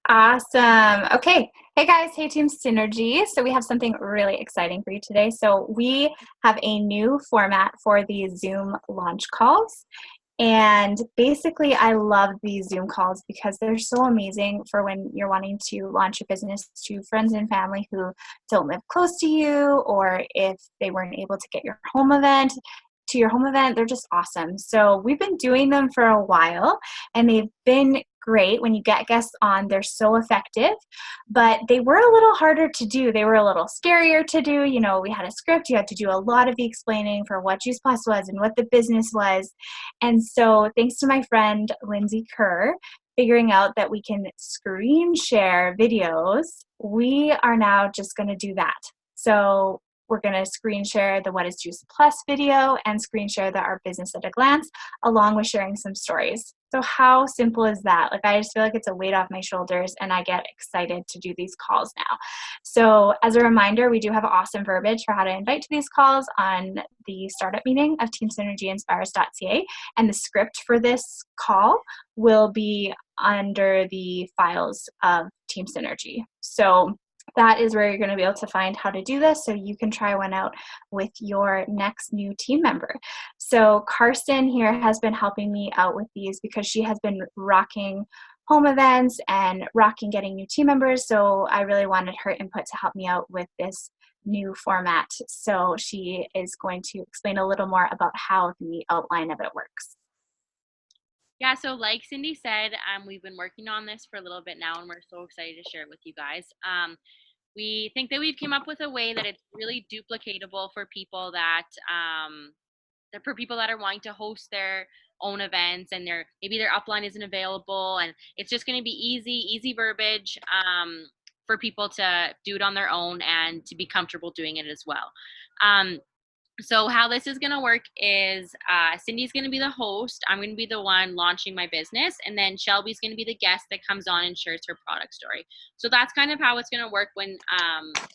Awesome. Okay. Hey guys. Hey Team Synergy. So we have something really exciting for you today. So we have a new format for the Zoom launch calls. And basically, I love these Zoom calls because they're so amazing for when you're wanting to launch your business to friends and family who don't live close to you, or if they weren't able to get your home event to your home event. They're just awesome. So we've been doing them for a while, and they've been great. When you get guests on, they're so effective, but they were a little harder to do. They were a little scarier to do. You know, we had a script. You had to do a lot of the explaining for what Juice Plus was and what the business was. And so thanks to my friend Lindsay Kerr figuring out that we can screen share videos, we are now just going to do that. So we're going to screen share the What is Juice Plus video and screen share Our Business at a Glance, along with sharing some stories. So how simple is that? Like, I just feel like it's a weight off my shoulders, and I get excited to do these calls now. So as a reminder, we do have awesome verbiage for how to invite to these calls on the startup meeting of teamsynergyinspires.ca, and the script for this call will be under the files of Team Synergy. So that is where you're going to be able to find how to do this, so you can try one out with your next new team member. So Carson here has been helping me out with these because she has been rocking home events and rocking getting new team members. So I really wanted her input to help me out with this new format. So she is going to explain a little more about how the outline of it works. Yeah, so like Cindy said, we've been working on this for a little bit now, and we're so excited to share it with you guys. We think that we've came up with a way that it's really duplicatable for people that are wanting to host their own events, and maybe their upline isn't available, and it's just going to be easy verbiage for people to do it on their own and to be comfortable doing it as well. So how this is going to work is Cindy's going to be the host. I'm going to be the one launching my business. And then Shelby's going to be the guest that comes on and shares her product story. So that's kind of how it's going to work when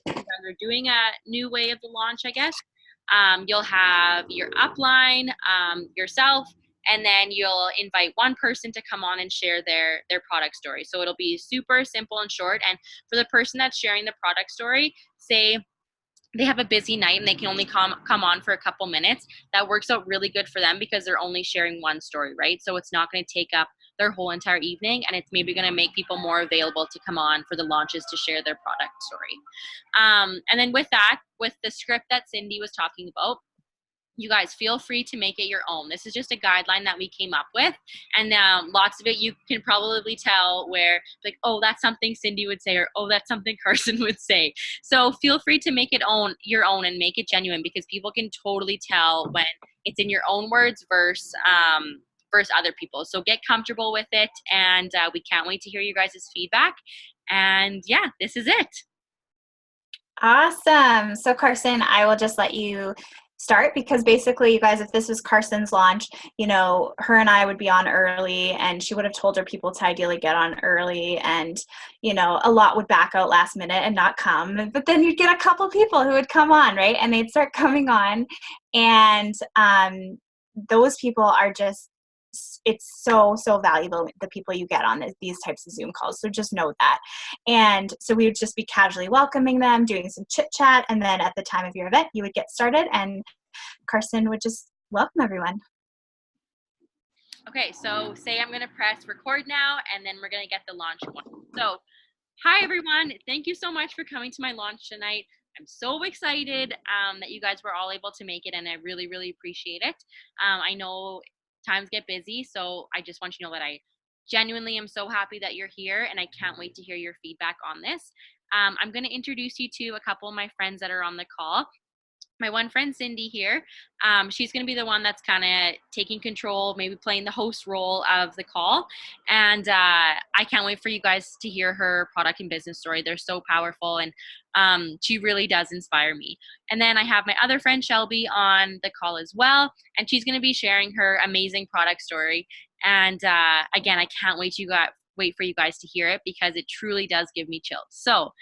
we're doing a new way of the launch, I guess. You'll have your upline, yourself, and then you'll invite one person to come on and share their product story. So it'll be super simple and short. And for the person that's sharing the product story, say they have a busy night and they can only come on for a couple minutes, that works out really good for them because they're only sharing one story, right? So it's not going to take up their whole entire evening, and it's maybe going to make people more available to come on for the launches to share their product story. And then with the script that Cindy was talking about, you guys feel free to make it your own. This is just a guideline that we came up with, and lots of it you can probably tell where, like, oh, that's something Cindy would say, or oh, that's something Carson would say. So feel free to make it your own and make it genuine, because people can totally tell when it's in your own words versus other people. So get comfortable with it, and we can't wait to hear you guys' feedback. And yeah, this is it. Awesome. So Carson, I will just let you start, because basically, you guys, if this was Carson's launch, you know, her and I would be on early, and she would have told her people to ideally get on early, and, you know, a lot would back out last minute and not come. But then you'd get a couple people who would come on, right? And they'd start coming on, and those people are just, it's so valuable, the people you get on these types of Zoom calls. So just know that. And so we would just be casually welcoming them, doing some chit chat, and then at the time of your event you would get started and Carson would just welcome everyone. Okay, so say I'm going to press record now, and then we're going to get the launch going. So hi everyone, thank you so much for coming to my launch tonight. I'm so excited that you guys were all able to make it, and I really appreciate it. I know times get busy, so I just want you to know that I genuinely am so happy that you're here, and I can't wait to hear your feedback on this. I'm going to introduce you to a couple of my friends that are on the call. My one friend Cindy here, she's going to be the one that's kind of taking control, maybe playing the host role of the call. And I can't wait for you guys to hear her product and business story. They're so powerful, and she really does inspire me. And then I have my other friend Shelby on the call as well, and she's going to be sharing her amazing product story. And again, I can't wait for you guys to hear it, because it truly does give me chills. So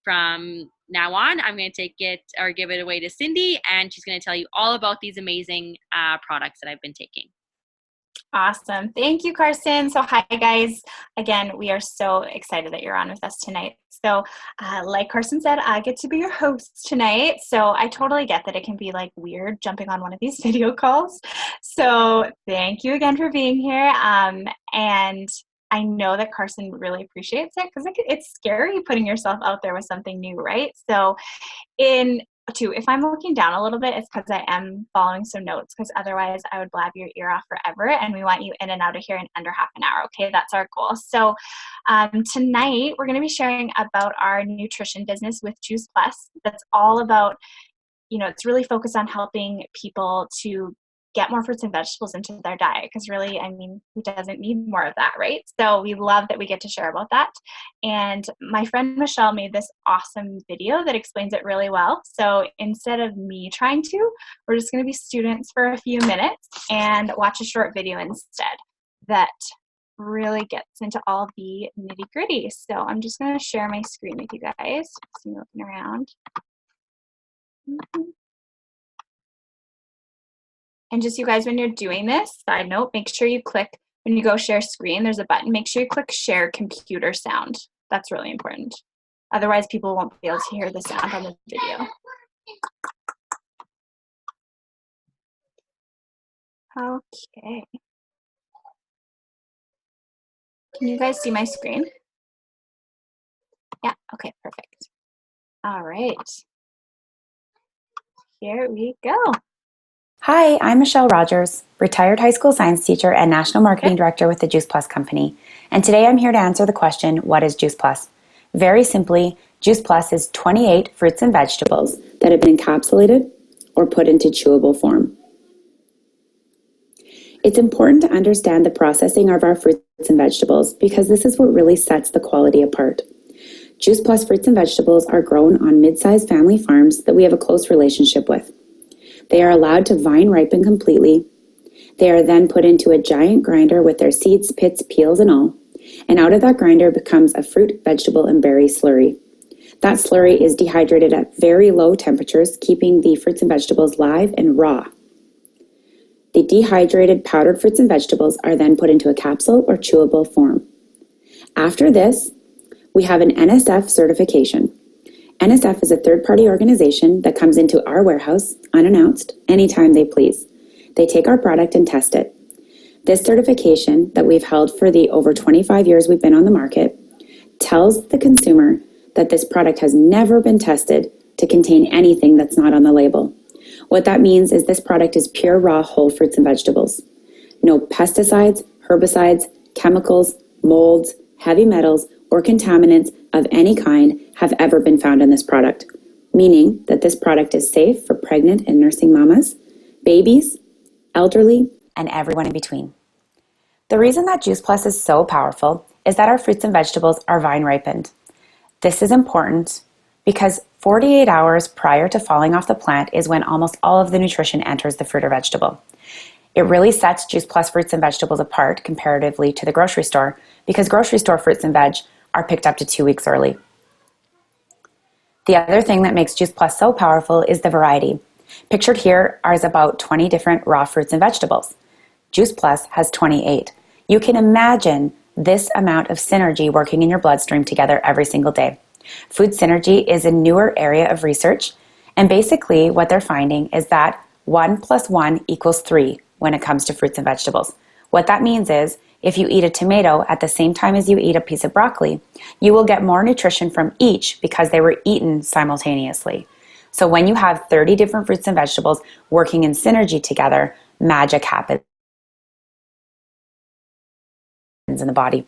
from now on, I'm going to give it away to Cindy, and she's going to tell you all about these amazing products that I've been taking. Awesome. Thank you, Carson. So hi, guys. Again, we are so excited that you're on with us tonight. So like Carson said, I get to be your host tonight. So I totally get that it can be like weird jumping on one of these video calls. So thank you again for being here. And I know that Carson really appreciates it because it's scary putting yourself out there with something new, right? So if I'm looking down a little bit, it's because I am following some notes, because otherwise I would blab your ear off forever, and we want you in and out of here in under half an hour. Okay, that's our goal. So tonight we're going to be sharing about our nutrition business with Juice Plus. That's all about, it's really focused on helping people to get more fruits and vegetables into their diet, because really, who doesn't need more of that, right? So we love that we get to share about that. And my friend Michelle made this awesome video that explains it really well. So instead of me trying to, we're just going to be students for a few minutes and watch a short video instead that really gets into all the nitty gritty. So I'm just going to share my screen with you guys. See me looking around. And just, you guys, when you're doing this, side note, make sure you click, when you go share screen, there's a button, make sure you click share computer sound. That's really important. Otherwise, people won't be able to hear the sound on the video. Okay. Can you guys see my screen? Yeah, okay, perfect. All right. Here we go. Hi, I'm Michelle Rogers, retired high school science teacher and national marketing director with the Juice Plus Company. And today I'm here to answer the question, what is Juice Plus? Very simply, Juice Plus is 28 fruits and vegetables that have been encapsulated or put into chewable form. It's important to understand the processing of our fruits and vegetables because this is what really sets the quality apart. Juice Plus fruits and vegetables are grown on mid-sized family farms that we have a close relationship with. They are allowed to vine ripen completely. They are then put into a giant grinder with their seeds, pits, peels, and all. And out of that grinder becomes a fruit, vegetable, and berry slurry. That slurry is dehydrated at very low temperatures, keeping the fruits and vegetables live and raw. The dehydrated powdered fruits and vegetables are then put into a capsule or chewable form. After this, we have an NSF certification. NSF is a third-party organization that comes into our warehouse, unannounced, anytime they please. They take our product and test it. This certification that we've held for the over 25 years we've been on the market tells the consumer that this product has never been tested to contain anything that's not on the label. What that means is this product is pure raw whole fruits and vegetables. No pesticides, herbicides, chemicals, molds, heavy metals, or contaminants of any kind have ever been found in this product, meaning that this product is safe for pregnant and nursing mamas, babies, elderly, and everyone in between. The reason that Juice Plus is so powerful is that our fruits and vegetables are vine ripened. This is important because 48 hours prior to falling off the plant is when almost all of the nutrition enters the fruit or vegetable. It really sets Juice Plus fruits and vegetables apart comparatively to the grocery store because grocery store fruits and veg are picked up to 2 weeks early. The other thing that makes Juice Plus so powerful is the variety. Pictured here is about 20 different raw fruits and vegetables. Juice Plus has 28. You can imagine this amount of synergy working in your bloodstream together every single day. Food synergy is a newer area of research, and basically what they're finding is that 1 + 1 = 3 when it comes to fruits and vegetables. What that means is if you eat a tomato at the same time as you eat a piece of broccoli, you will get more nutrition from each because they were eaten simultaneously. So when you have 30 different fruits and vegetables working in synergy together, magic happens in the body.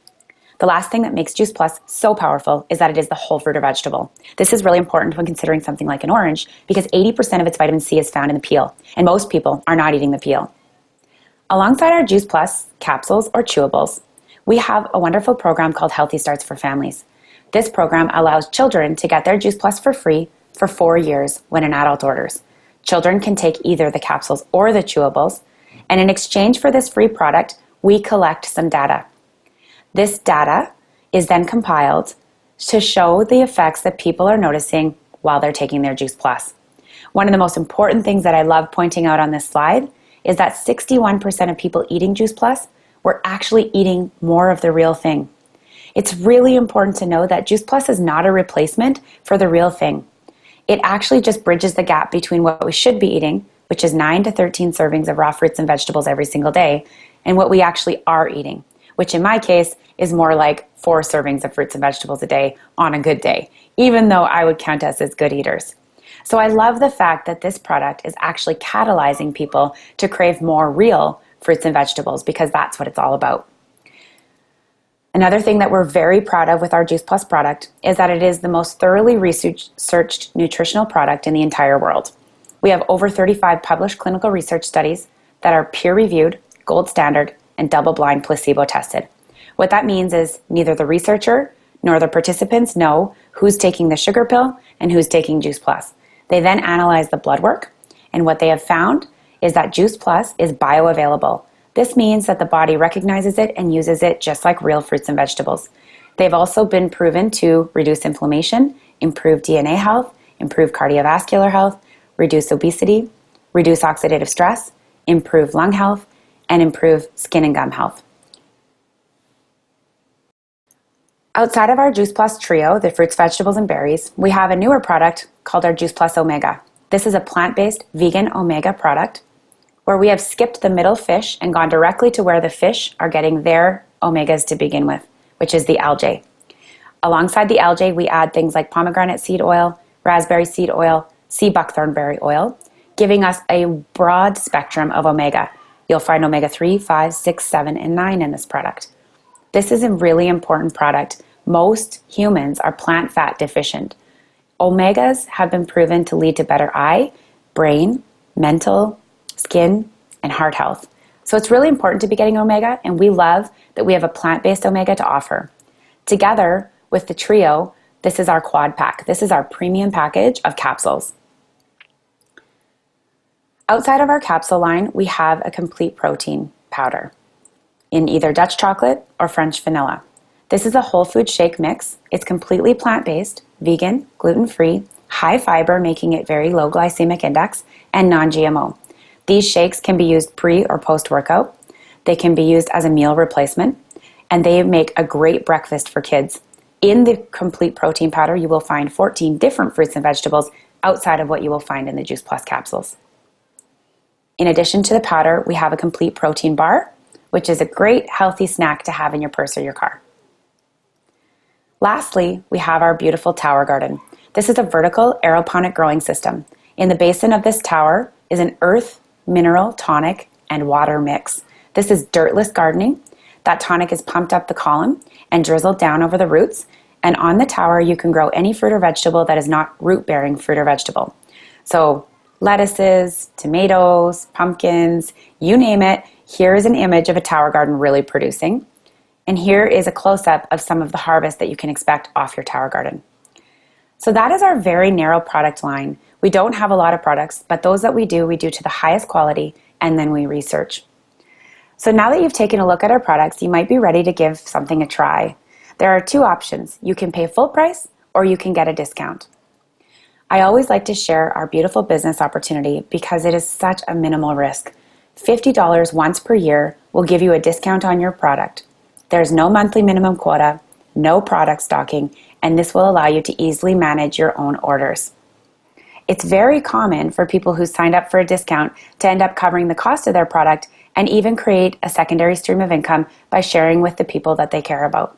The last thing that makes Juice Plus so powerful is that it is the whole fruit or vegetable. This is really important when considering something like an orange because 80% of its vitamin C is found in the peel, and most people are not eating the peel. Alongside our Juice Plus capsules or chewables, we have a wonderful program called Healthy Starts for Families. This program allows children to get their Juice Plus for free for 4 years when an adult orders. Children can take either the capsules or the chewables, and in exchange for this free product, we collect some data. This data is then compiled to show the effects that people are noticing while they're taking their Juice Plus. One of the most important things that I love pointing out on this slide is that 61% of people eating Juice Plus were actually eating more of the real thing. It's really important to know that Juice Plus is not a replacement for the real thing. It actually just bridges the gap between what we should be eating, which is 9 to 13 servings of raw fruits and vegetables every single day, and what we actually are eating, which in my case is more like 4 servings of fruits and vegetables a day on a good day, even though I would count us as good eaters. So I love the fact that this product is actually catalyzing people to crave more real fruits and vegetables, because that's what it's all about. Another thing that we're very proud of with our Juice Plus product is that it is the most thoroughly researched nutritional product in the entire world. We have over 35 published clinical research studies that are peer-reviewed, gold standard, and double-blind placebo tested. What that means is neither the researcher nor the participants know who's taking the sugar pill and who's taking Juice Plus. They then analyze the blood work, and what they have found is that Juice Plus is bioavailable. This means that the body recognizes it and uses it just like real fruits and vegetables. They've also been proven to reduce inflammation, improve DNA health, improve cardiovascular health, reduce obesity, reduce oxidative stress, improve lung health, and improve skin and gum health. Outside of our Juice Plus trio, the fruits, vegetables, and berries, we have a newer product called our Juice Plus Omega. This is a plant-based vegan omega product where we have skipped the middle fish and gone directly to where the fish are getting their omegas to begin with, which is the algae. Alongside the algae, we add things like pomegranate seed oil, raspberry seed oil, sea buckthorn berry oil, giving us a broad spectrum of omega. You'll find omega 3, 5, 6, 7, and 9 in this product. This is a really important product. Most humans are plant fat deficient. Omegas have been proven to lead to better eye, brain, mental, skin, and heart health. So it's really important to be getting omega, and we love that we have a plant-based omega to offer. Together with the trio, this is our quad pack. This is our premium package of capsules. Outside of our capsule line, we have a complete protein powder in either Dutch chocolate or French vanilla. This is a whole food shake mix. It's completely plant-based, vegan, gluten-free, high fiber, making it very low glycemic index, and non-GMO. These shakes can be used pre or post-workout. They can be used as a meal replacement, and they make a great breakfast for kids. In the complete protein powder, you will find 14 different fruits and vegetables outside of what you will find in the Juice Plus capsules. In addition to the powder, we have a complete protein bar, which is a great healthy snack to have in your purse or your car. Lastly, we have our beautiful tower garden. This is a vertical aeroponic growing system. In the basin of this tower is an earth, mineral, tonic, and water mix. This is dirtless gardening. That tonic is pumped up the column and drizzled down over the roots. And on the tower, you can grow any fruit or vegetable that is not root-bearing fruit or vegetable. So lettuces, tomatoes, pumpkins, you name it. Here is an image of a tower garden really producing. And here is a close-up of some of the harvest that you can expect off your tower garden. So that is our very narrow product line. We don't have a lot of products, but those that we do to the highest quality, and then we research. So now that you've taken a look at our products, you might be ready to give something a try. There are 2 options. You can pay full price, or you can get a discount. I always like to share our beautiful business opportunity because it is such a minimal risk. $50 once per year will give you a discount on your product. There's no monthly minimum quota, no product stocking, and this will allow you to easily manage your own orders. It's very common for people who signed up for a discount to end up covering the cost of their product and even create a secondary stream of income by sharing with the people that they care about.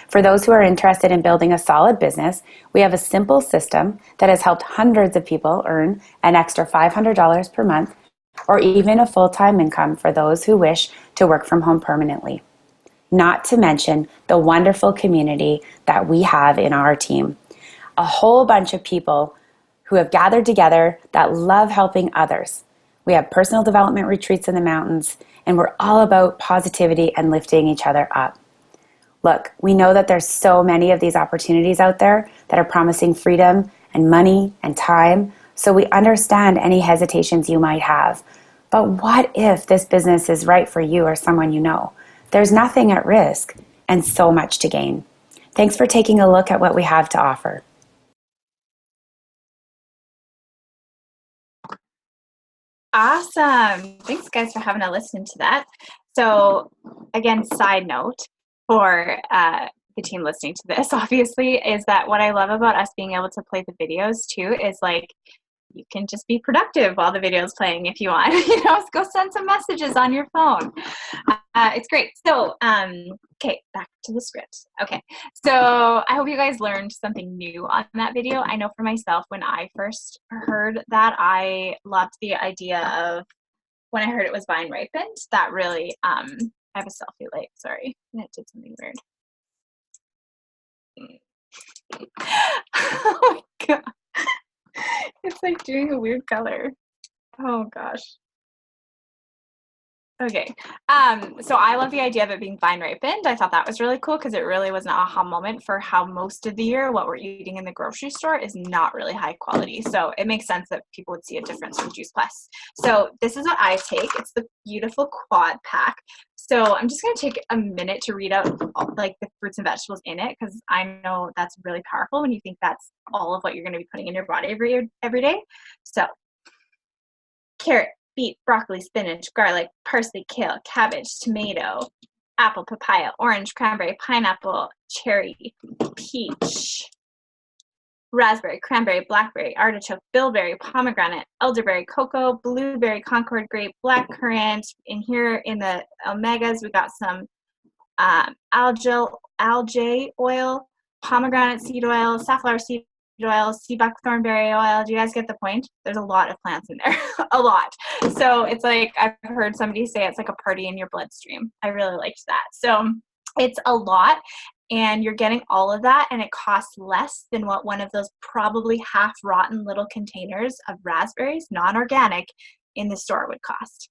For those who are interested in building a solid business, we have a simple system that has helped hundreds of people earn an extra $500 per month or even a full-time income for those who wish to work from home permanently. Not to mention the wonderful community that we have in our team. A whole bunch of people who have gathered together that love helping others. We have personal development retreats in the mountains, and we're all about positivity and lifting each other up. Look, we know that there's so many of these opportunities out there that are promising freedom and money and time, so we understand any hesitations you might have. But what if this business is right for you or someone you know? There's nothing at risk and so much to gain. Thanks for taking a look at what we have to offer. Awesome. Thanks, guys, for having a listen to that. So, again, side note for the team listening to this, obviously, is that what I love about us being able to play the videos too is like you can just be productive while the video is playing if you want. Go send some messages on your phone. It's great. So, okay, back to the script. Okay, so I hope you guys learned something new on that video. I know for myself, when I first heard that, I loved the idea of when I heard it was vine ripened. That really, I have a selfie light. Sorry, and it did something weird. Oh my god. It's like doing a weird color. Oh gosh. Okay. So I love the idea of it being vine ripened. I thought that was really cool because it really was an aha moment for how most of the year what we're eating in the grocery store is not really high quality. So it makes sense that people would see a difference from Juice Plus. So this is what I take. It's the beautiful quad pack. So I'm just going to take a minute to read out like the fruits and vegetables in it because I know that's really powerful when you think that's all of what you're going to be putting in your body every day. So carrot, beet, broccoli, spinach, garlic, parsley, kale, cabbage, tomato, apple, papaya, orange, cranberry, pineapple, cherry, peach, raspberry, cranberry, blackberry, artichoke, bilberry, pomegranate, elderberry, cocoa, blueberry, concord grape, blackcurrant. In here in the omegas, we got some algae oil, pomegranate seed oil, safflower seed oil, sea buckthornberry oil. Do you guys get the point? There's a lot of plants in there, a lot. So it's like, I've heard somebody say it's like a party in your bloodstream. I really liked that. So it's a lot, and you're getting all of that, and it costs less than what one of those probably half rotten little containers of raspberries, non-organic, in the store would cost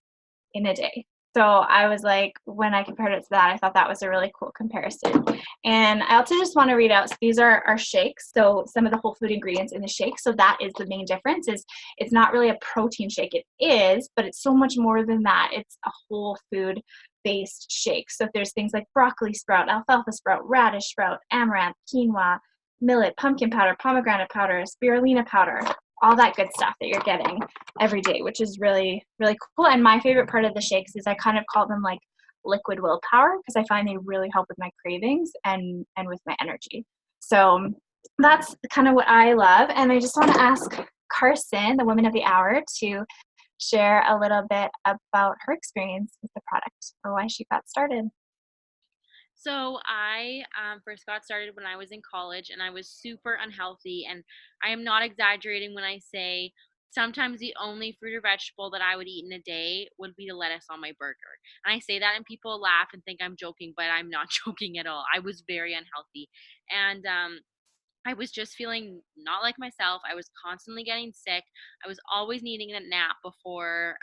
in a day. So I was like, when I compared it to that, I thought that was a really cool comparison. And I also just want to read out, so these are our shakes. So some of the whole food ingredients in the shake. So that is the main difference, is it's not really a protein shake. It is, but it's so much more than that. It's a whole food based shake. So if there's things like broccoli sprout, alfalfa sprout, radish sprout, amaranth, quinoa, millet, pumpkin powder, pomegranate powder, spirulina powder, all that good stuff that you're getting every day, which is really, really cool. And my favorite part of the shakes is I kind of call them like liquid willpower because I find they really help with my cravings and with my energy. So that's kind of what I love. And I just want to ask Carson, the woman of the hour, to share a little bit about her experience with the product or why she got started. So I first got started when I was in college, and I was super unhealthy. And I am not exaggerating when I say sometimes the only fruit or vegetable that I would eat in a day would be the lettuce on my burger. And I say that, and people laugh and think I'm joking, but I'm not joking at all. I was very unhealthy, and I was just feeling not like myself. I was constantly getting sick. I was always needing a nap before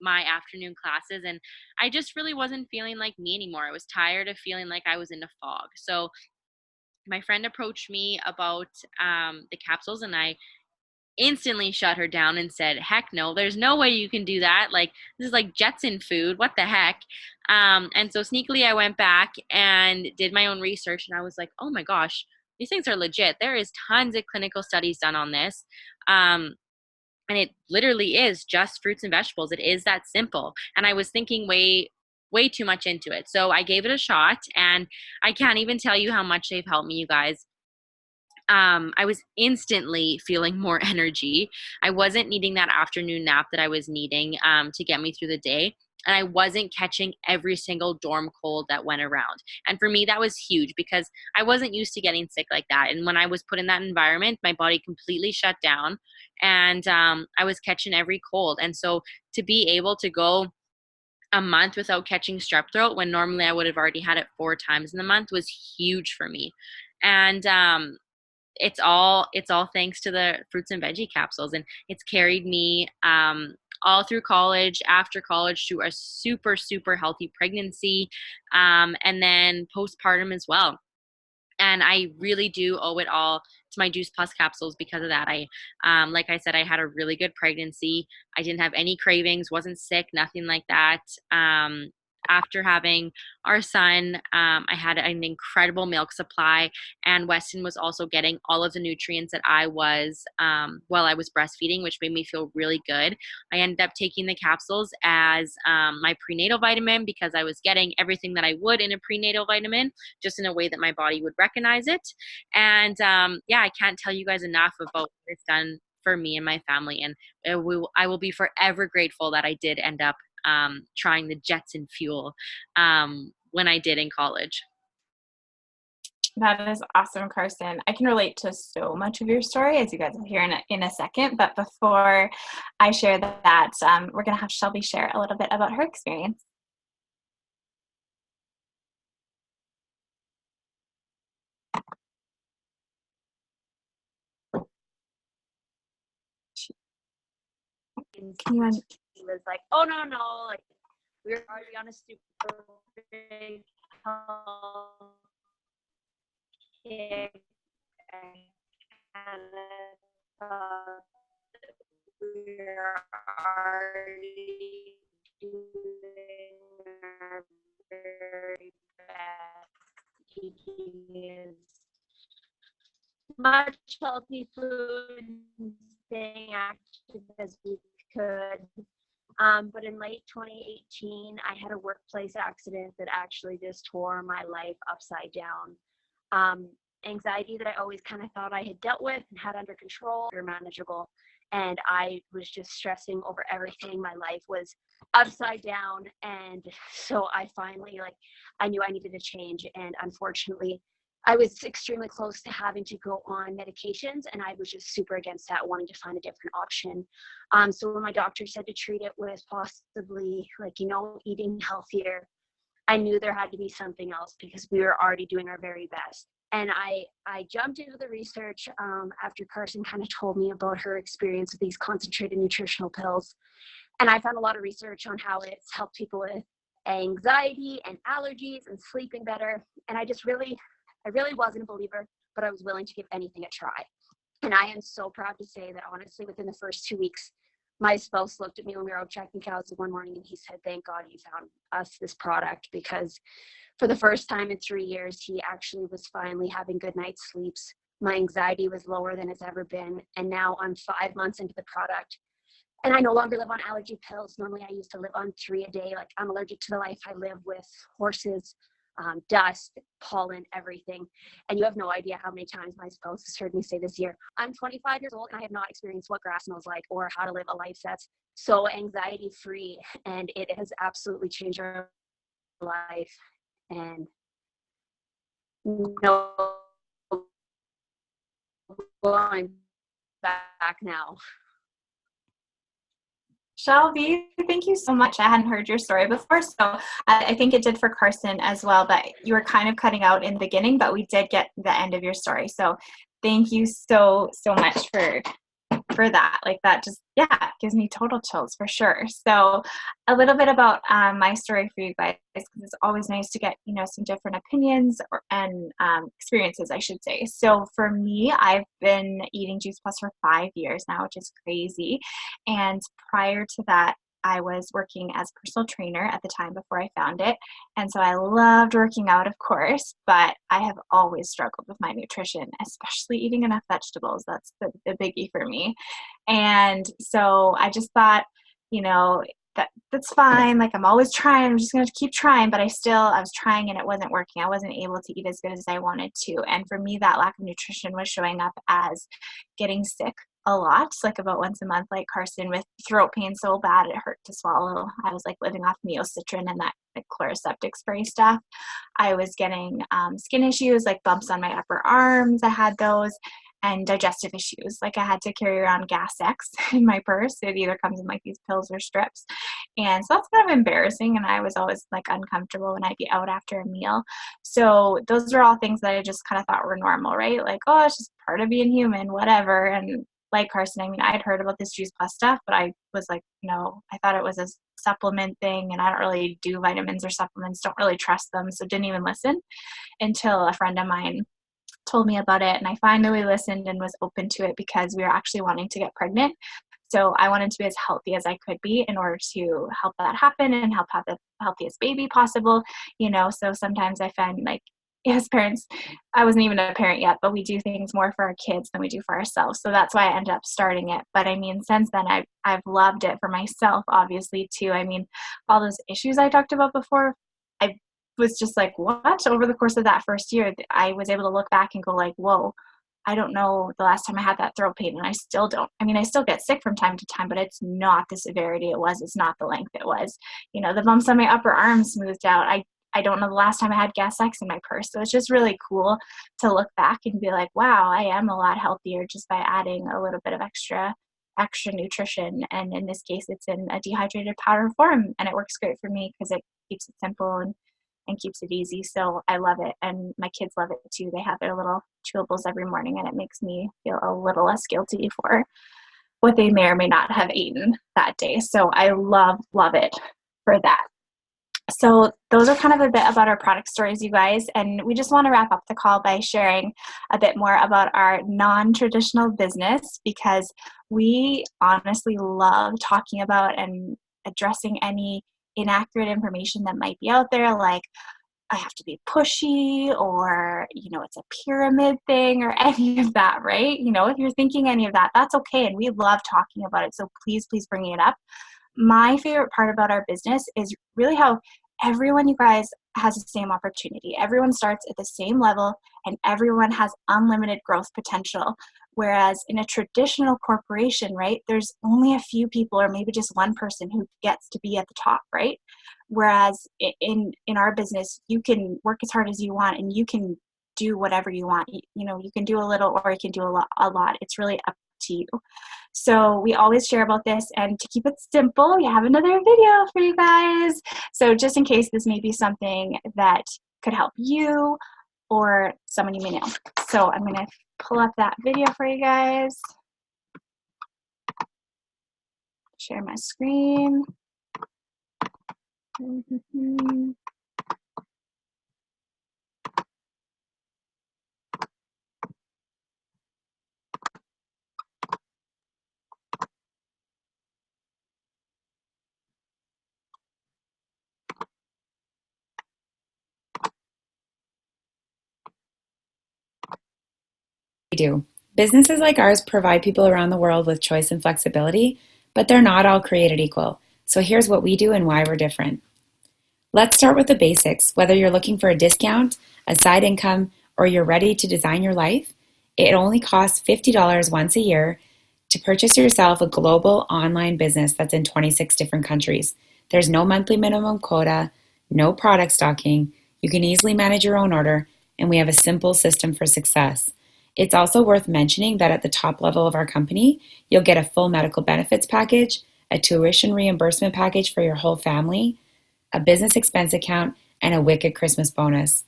my afternoon classes. And I just really wasn't feeling like me anymore. I was tired of feeling like I was in a fog. So my friend approached me about the capsules, and I instantly shut her down and said, heck no, there's no way you can do that. Like, this is like Jetson food. What the heck? And so sneakily I went back and did my own research, and I was like, oh my gosh, these things are legit. There is tons of clinical studies done on this. And it literally is just fruits and vegetables. It is that simple. And I was thinking way too much into it. So I gave it a shot, and I can't even tell you how much they've helped me, you guys. I was instantly feeling more energy. I wasn't needing that afternoon nap that I was needing to get me through the day. And I wasn't catching every single dorm cold that went around. And for me, that was huge because I wasn't used to getting sick like that. And when I was put in that environment, my body completely shut down, and I was catching every cold. And so to be able to go a month without catching strep throat when normally I would have already had it 4 times in the month was huge for me. And it's all thanks to the fruits and veggie capsules, and it's carried me all through college, after college, through a super healthy pregnancy, and then postpartum as well. And I really do owe it all to my Juice Plus capsules because of that. Like I said, I had a really good pregnancy. I didn't have any cravings, wasn't sick, nothing like that. after having our son, I had an incredible milk supply, and Weston was also getting all of the nutrients that I was while I was breastfeeding, which made me feel really good. I ended up taking the capsules as my prenatal vitamin because I was getting everything that I would in a prenatal vitamin, just in a way that my body would recognize it. And yeah, I can't tell you guys enough about what it's done for me and my family. And I will be forever grateful that I did end up trying the Jetson fuel when I did in college. That is awesome, Carson. I can relate to so much of your story, as you guys will hear in a second. But before I share that, we're going to have Shelby share a little bit about her experience. He was like, oh, no, like, we were already on a super big health kick, and thought we were already doing our very best, eating as much healthy food and staying active as we could. But in late 2018, I had a workplace accident that actually just tore my life upside down. Anxiety that I always kind of thought I had dealt with and had under control or manageable. And I was just stressing over everything. My life was upside down. And so I finally, I knew I needed to change. And unfortunately, I was extremely close to having to go on medications, and I was just super against that, wanting to find a different option. So when my doctor said to treat it with possibly eating healthier, I knew there had to be something else because we were already doing our very best. And I jumped into the research after Carson kind of told me about her experience with these concentrated nutritional pills. And I found a lot of research on how it's helped people with anxiety and allergies and sleeping better. And I really wasn't a believer, but I was willing to give anything a try. And I am so proud to say that honestly, within the first 2 weeks, my spouse looked at me when we were out checking cows one morning and he said, thank God you found us this product, because for the first time in 3 years, he actually was finally having good night's sleeps. My anxiety was lower than it's ever been. And now I'm 5 months into the product. And I no longer live on allergy pills. Normally I used to live on 3 a day. Like, I'm allergic to the life I live with horses, dust, pollen, everything. And you have no idea how many times my spouse has heard me say this year, I'm 25 years old and I have not experienced what grass smells like or how to live a life that's so anxiety free. And it has absolutely changed our life. And no going back now. Shelby, thank you so much. I hadn't heard your story before, so I think it did for Carson as well, but you were kind of cutting out in the beginning, but we did get the end of your story. So thank you so much for that. Like, that just, yeah, gives me total chills for sure. So a little bit about my story for you guys, because it's always nice to get, some different opinions and experiences, I should say. So for me, I've been eating Juice Plus for 5 years now, which is crazy. And prior to that, I was working as a personal trainer at the time before I found it. And so I loved working out, of course, but I have always struggled with my nutrition, especially eating enough vegetables. That's the biggie for me. And so I just thought, that's fine. Like, I'm always trying. I'm just going to keep trying. But I was trying and it wasn't working. I wasn't able to eat as good as I wanted to. And for me, that lack of nutrition was showing up as getting sick a lot, like about once a month, like Carson, with throat pain so bad it hurt to swallow. I was like living off Neocitrin and that Chloraseptic spray stuff. I was getting skin issues, like bumps on my upper arms. I had those. And digestive issues. Like, I had to carry around Gas X in my purse. It either comes in like these pills or strips. And so that's kind of embarrassing. And I was always like uncomfortable when I'd be out after a meal. So those are all things that I just kind of thought were normal, right? Like, oh, it's just part of being human, whatever. And like Carson, I mean, I'd heard about this Juice Plus stuff, but I was like, no, I thought it was a supplement thing. And I don't really do vitamins or supplements, don't really trust them. So didn't even listen until a friend of mine told me about it, and I finally listened and was open to it because we were actually wanting to get pregnant. So I wanted to be as healthy as I could be in order to help that happen and help have the healthiest baby possible, so sometimes I find like, as parents, I wasn't even a parent yet, but we do things more for our kids than we do for ourselves. So that's why I ended up starting it. But I mean, since then, I've loved it for myself, obviously, too. I mean, all those issues I talked about before, I was just like, what? Over the course of that first year, I was able to look back and go like, whoa, I don't know the last time I had that throat pain, and I still don't. I mean, I still get sick from time to time, but it's not the severity it was. It's not the length it was. The bumps on my upper arm smoothed out. I don't know the last time I had Gas X in my purse. So it's just really cool to look back and be like, wow, I am a lot healthier just by adding a little bit of extra nutrition. And in this case, it's in a dehydrated powder form, and it works great for me because it keeps it simple and keeps it easy. So I love it. And my kids love it too. They have their little chewables every morning, and it makes me feel a little less guilty for what they may or may not have eaten that day. So I love it for that. So those are kind of a bit about our product stories, you guys. And we just want to wrap up the call by sharing a bit more about our non-traditional business, because we honestly love talking about and addressing any inaccurate information that might be out there, like I have to be pushy, or, it's a pyramid thing, or any of that, right? If you're thinking any of that, that's okay. And we love talking about it. So please bring it up. My favorite part about our business is really how everyone, you guys, has the same opportunity. Everyone starts at the same level, and everyone has unlimited growth potential. Whereas in a traditional corporation, right, there's only a few people, or maybe just one person, who gets to be at the top, right? Whereas in our business, you can work as hard as you want, and you can do whatever you want. You can do a little, or you can do a lot. It's really up to you. So we always share about this, and to keep it simple, we have another video for you guys. So just in case this may be something that could help you or someone you may know. So I'm going to pull up that video for you guys. Share my screen. We do. Businesses like ours provide people around the world with choice and flexibility, but they're not all created equal. So here's what we do and why we're different. Let's start with the basics. Whether you're looking for a discount, a side income, or you're ready to design your life, it only costs $50 once a year to purchase yourself a global online business that's in 26 different countries. There's no monthly minimum quota, no product stocking. You can easily manage your own order, and we have a simple system for success. It's also worth mentioning that at the top level of our company, you'll get a full medical benefits package, a tuition reimbursement package for your whole family, a business expense account, and a wicked Christmas bonus.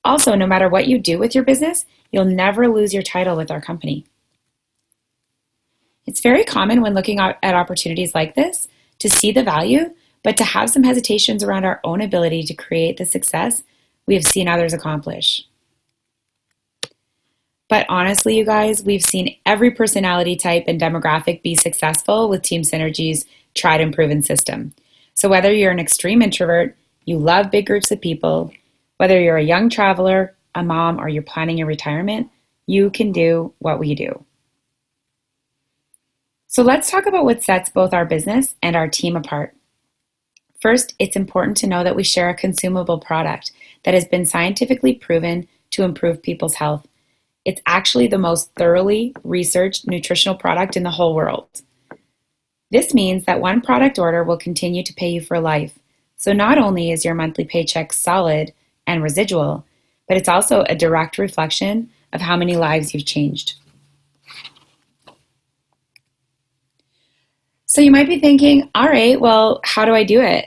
Also, no matter what you do with your business, you'll never lose your title with our company. It's very common when looking at opportunities like this to see the value, but to have some hesitations around our own ability to create the success we have seen others accomplish. But honestly, you guys, we've seen every personality type and demographic be successful with Team Synergy's tried and proven system. So whether you're an extreme introvert, you love big groups of people, whether you're a young traveler, a mom, or you're planning your retirement, you can do what we do. So let's talk about what sets both our business and our team apart. First, it's important to know that we share a consumable product that has been scientifically proven to improve people's health. It's actually the most thoroughly researched nutritional product in the whole world. This means that one product order will continue to pay you for life. So not only is your monthly paycheck solid and residual, but it's also a direct reflection of how many lives you've changed. So you might be thinking, all right, well, how do I do it?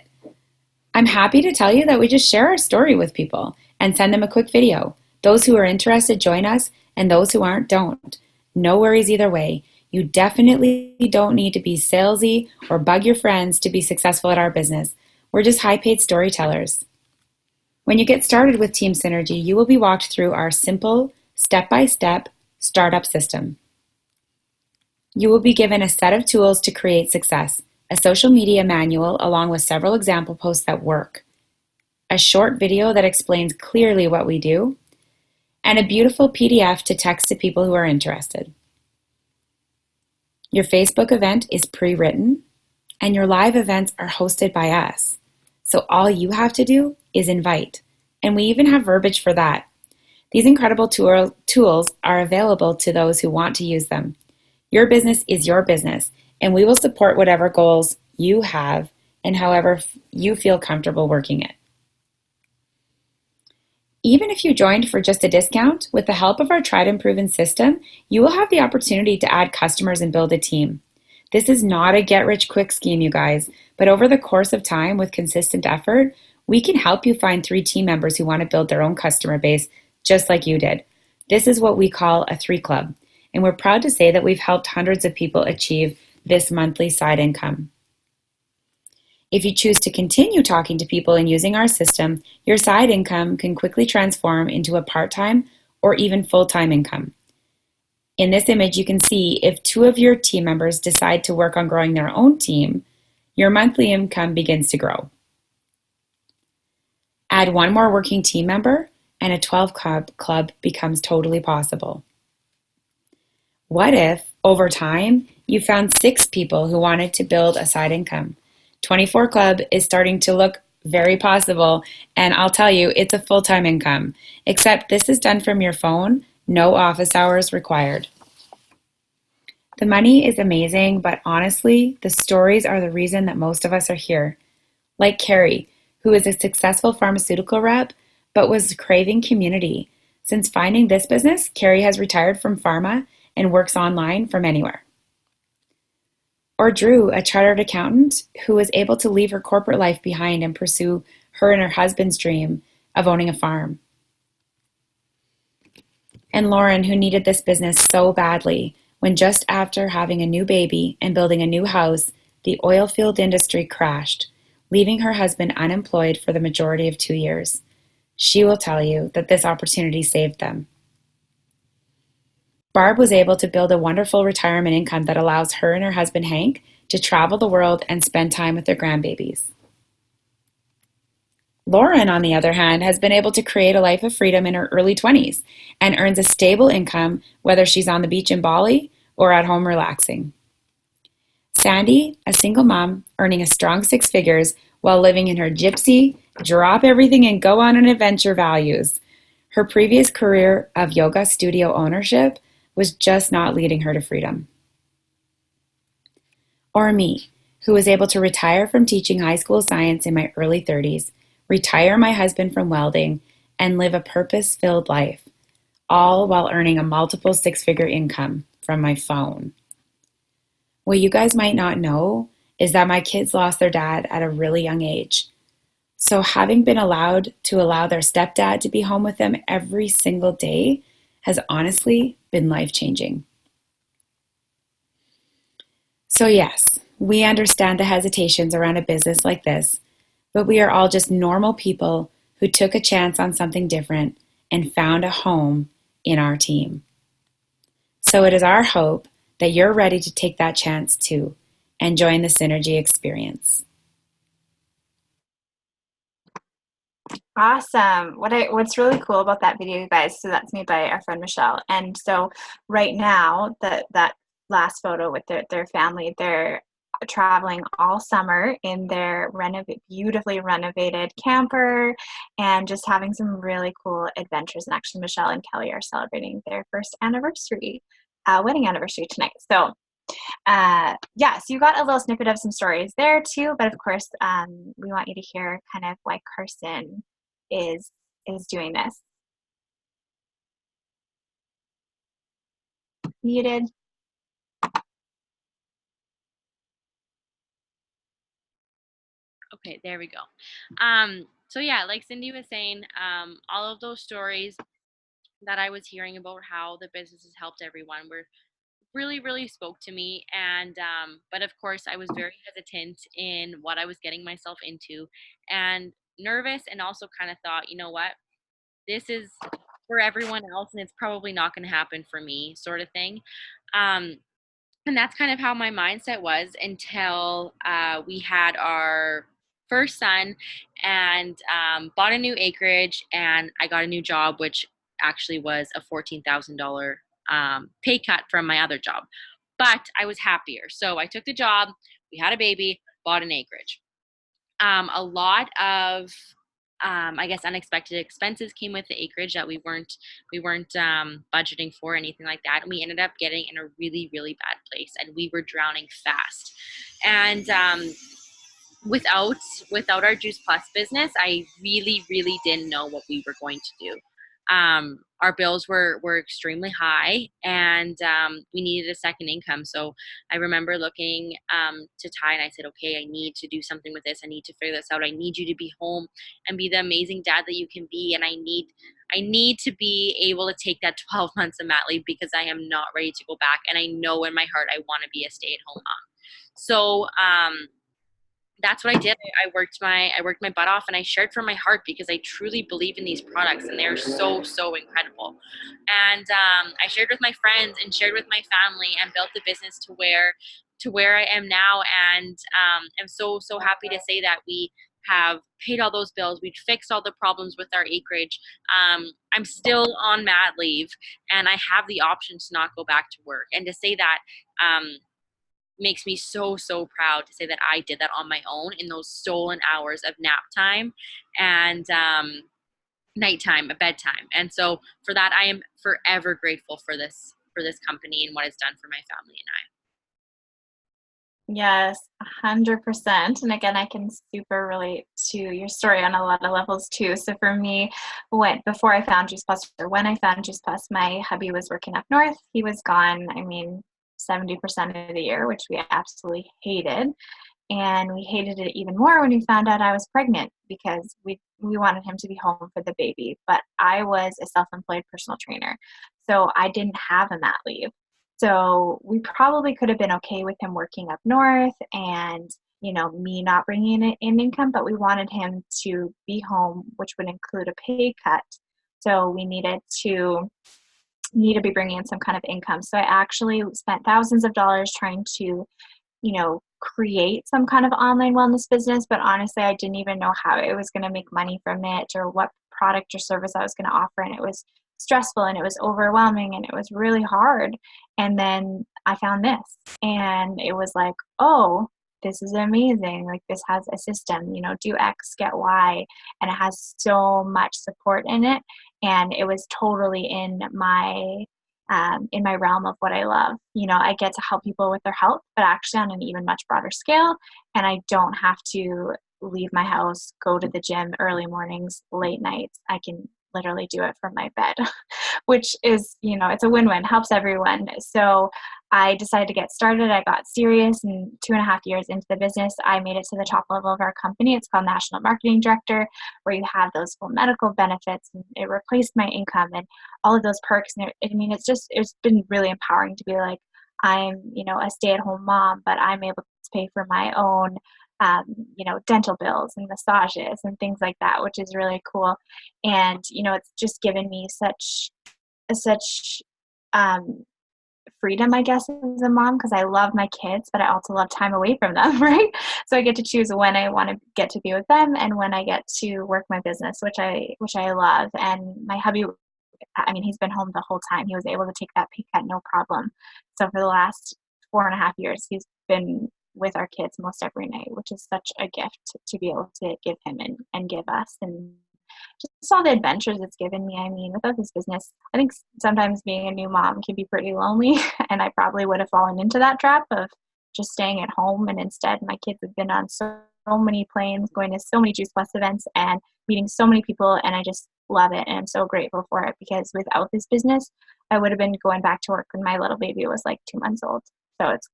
I'm happy to tell you that we just share our story with people and send them a quick video. Those who are interested join us, and those who aren't don't. No worries either way. You definitely don't need to be salesy or bug your friends to be successful at our business. We're just high-paid storytellers. When you get started with Team Synergy, you will be walked through our simple, step-by-step startup system. You will be given a set of tools to create success, a social media manual along with several example posts that work, a short video that explains clearly what we do, and a beautiful PDF to text to people who are interested. Your Facebook event is pre-written, and your live events are hosted by us. So all you have to do is invite, and we even have verbiage for that. These incredible tools are available to those who want to use them. Your business is your business, and we will support whatever goals you have and however you feel comfortable working it. Even if you joined for just a discount, with the help of our tried and proven system, you will have the opportunity to add customers and build a team. This is not a get-rich-quick scheme, you guys, but over the course of time with consistent effort, we can help you find 3 team members who want to build their own customer base just like you did. This is what we call a 3 club, and we're proud to say that we've helped hundreds of people achieve this monthly side income. If you choose to continue talking to people and using our system, your side income can quickly transform into a part-time or even full-time income. In this image, you can see if 2 of your team members decide to work on growing their own team, your monthly income begins to grow. Add 1 more working team member, and a 12 club becomes totally possible. What if, over time, you found 6 people who wanted to build a side income? 24 Club is starting to look very possible, and I'll tell you, it's a full-time income, except this is done from your phone, no office hours required. The money is amazing, but honestly, the stories are the reason that most of us are here. Like Carrie, who is a successful pharmaceutical rep, but was craving community. Since finding this business, Carrie has retired from pharma and works online from anywhere. Or Drew, a chartered accountant who was able to leave her corporate life behind and pursue her and her husband's dream of owning a farm. And Lauren, who needed this business so badly when just after having a new baby and building a new house, the oil field industry crashed, leaving her husband unemployed for the majority of 2 years. She will tell you that this opportunity saved them. Barb was able to build a wonderful retirement income that allows her and her husband Hank to travel the world and spend time with their grandbabies. Lauren, on the other hand, has been able to create a life of freedom in her early 20s and earns a stable income whether she's on the beach in Bali or at home relaxing. Sandy, a single mom, earning a strong 6 figures while living in her gypsy, drop everything and go on an adventure values. Her previous career of yoga studio ownership was just not leading her to freedom. Or me, who was able to retire from teaching high school science in my early 30s, retire my husband from welding, and live a purpose-filled life, all while earning a multiple 6-figure income from my phone. What you guys might not know is that my kids lost their dad at a really young age. So having been allowed to allow their stepdad to be home with them every single day has honestly been life-changing. So yes, we understand the hesitations around a business like this, but we are all just normal people who took a chance on something different and found a home in our team. So it is our hope that you're ready to take that chance too and join the Synergy experience. Awesome. What's really cool about that video, you guys, so that's made by our friend Michelle. And so right now, that last photo with their family, they're traveling all summer in their beautifully renovated camper and just having some really cool adventures. And actually, Michelle and Kelly are celebrating their first anniversary, wedding anniversary tonight. So yeah, so you got a little snippet of some stories there too, but of course, we want you to hear kind of why Carson is doing this. Muted. Okay, there we go. So yeah, like Cindy was saying, all of those stories that I was hearing about how the business has helped everyone were really, really spoke to me. And but of course, I was very hesitant in what I was getting myself into, and nervous, and also kind of thought, you know what, this is for everyone else, and it's probably not going to happen for me, sort of thing. Um, And that's kind of how my mindset was until we had our first son and bought a new acreage, and I got a new job, which actually was a $14,000 pay cut from my other job. But I was happier. So I took the job, we had a baby, bought an acreage. A lot of I guess unexpected expenses came with the acreage that we weren't budgeting for, anything like that, and we ended up getting in a really really bad place, and we were drowning fast. And without our Juice Plus business, I really really didn't know what we were going to do. Our bills were extremely high, and we needed a second income. So I remember looking to Ty, and I said, okay, I need to do something with this. I need to figure this out. I need you to be home and be the amazing dad that you can be. And I need to be able to take that 12 months of mat leave, because I am not ready to go back. And I know in my heart I want to be a stay-at-home mom. So that's what I did. I worked my butt off, and I shared from my heart, because I truly believe in these products, and they're so so incredible. And I shared with my friends and shared with my family, and built the business to where I am now. And I'm so so happy to say that we have paid all those bills. We've fixed all the problems with our acreage. I'm still on mat leave, and I have the option to not go back to work. And to say that makes me so so proud, to say that I did that on my own in those stolen hours of nap time and nighttime, bedtime. And so for that, I am forever grateful for this company and what it's done for my family and I. Yes, 100%. And again, I can super relate to your story on a lot of levels too. So for me, before I found Juice Plus, or when I found Juice Plus, my hubby was working up north. He was gone, 70% of the year, which we absolutely hated. And we hated it even more when we found out I was pregnant, because we wanted him to be home for the baby. But I was a self-employed personal trainer, so I didn't have a mat leave. So we probably could have been okay with him working up north and, me not bringing in income, but we wanted him to be home, which would include a pay cut. So we needed to be bringing in some kind of income. So I actually spent thousands of dollars trying to, create some kind of online wellness business. But honestly, I didn't even know how I was going to make money from it, or what product or service I was going to offer. And it was stressful, and it was overwhelming, and it was really hard. And then I found this, and it was like, oh, this is amazing. Like, this has a system, do X, get Y, and it has so much support in it. And it was totally in my realm of what I love. I get to help people with their health, but actually on an even much broader scale. And I don't have to leave my house, go to the gym early mornings, late nights. I can literally do it from my bed, which is, it's a win-win, helps everyone. So I decided to get started. I got serious, and 2.5 years into the business, I made it to the top level of our company. It's called National Marketing Director, where you have those full medical benefits, and it replaced my income and all of those perks. And it's been really empowering to be like, I'm, a stay-at-home mom, but I'm able to pay for my own dental bills and massages and things like that, which is really cool. And, it's just given me such freedom, I guess, as a mom, because I love my kids, but I also love time away from them, right? So I get to choose when I want to get to be with them and when I get to work my business, which I love. And my hubby, he's been home the whole time. He was able to take that pay cut, no problem. So for the last 4.5 years, he's been with our kids most every night, which is such a gift to be able to give him and give us. And just all the adventures it's given me. Without this business, I think sometimes being a new mom can be pretty lonely, and I probably would have fallen into that trap of just staying at home. And instead, my kids have been on so many planes, going to so many Juice Plus events, and meeting so many people, and I just love it, and I'm so grateful for it, because without this business, I would have been going back to work when my little baby was like 2 months old. So it's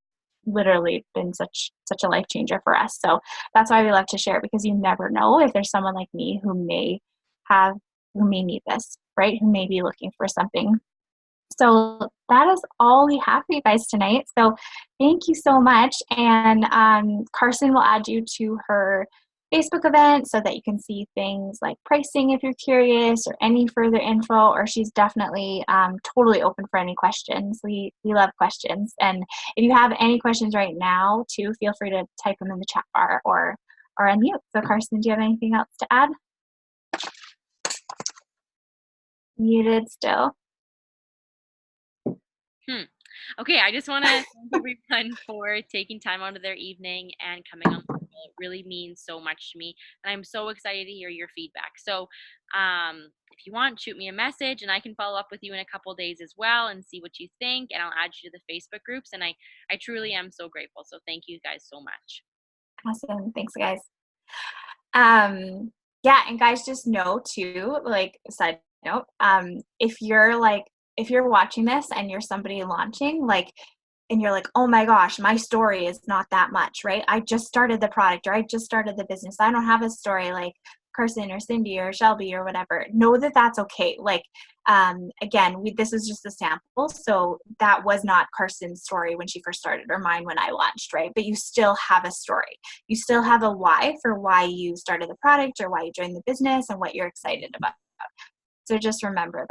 literally been such a life changer for us. So that's why we love to share, because you never know if there's someone like me who may need this, right? Who may be looking for something. So that is all we have for you guys tonight. So thank you so much. And Carson will add you to her Facebook event so that you can see things like pricing if you're curious or any further info, or she's definitely totally open for any questions. We love questions. And if you have any questions right now too, feel free to type them in the chat bar or unmute. So Carson, do you have anything else to add? Muted still. Okay, I just want to thank everyone for taking time out of their evening and coming on the call. It really means so much to me, and I'm so excited to hear your feedback. So if you want, shoot me a message, and I can follow up with you in a couple days as well and see what you think, and I'll add you to the Facebook groups. And I truly am so grateful. So thank you guys so much. Awesome. Thanks, guys. Yeah, and guys, just know too, like, side note, if you're watching this and you're somebody launching, like, and you're like, oh my gosh, my story is not that much, right? I just started the product, or I just started the business. I don't have a story like Carson or Cindy or Shelby or whatever. Know that that's okay. Like, again, this is just a sample. So that was not Carson's story when she first started, or mine when I launched, right? But you still have a story. You still have a why for why you started the product or why you joined the business and what you're excited about. So just remember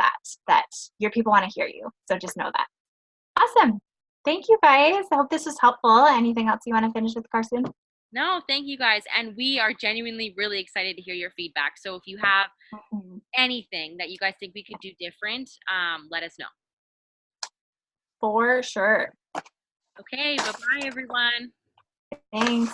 that your people want to hear you. So just know that. Awesome. Thank you, guys. I hope this was helpful. Anything else you want to finish with, Carson? No, thank you guys. And we are genuinely really excited to hear your feedback. So if you have anything that you guys think we could do different, let us know. For sure. Okay, bye-bye, everyone. Thanks.